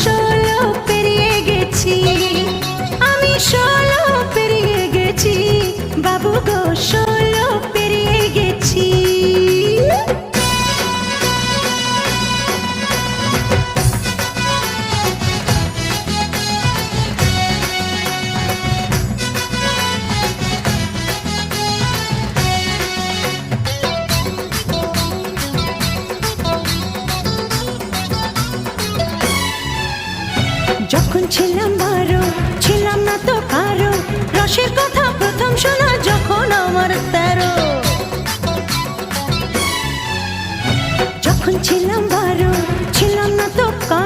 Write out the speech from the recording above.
ষোলো পেরিয়ে গেছি, আমি ষোলো পেরিয়ে গেছি, বাবু গো ষোলো পেরিয়ে গেছি। যখন ছিলাম 12 ছিলাম না তো কারো, রসের কথা প্রথম শোনা যখন আমার 13। যখন ছিলাম 12 ছিলাম না তো কারো।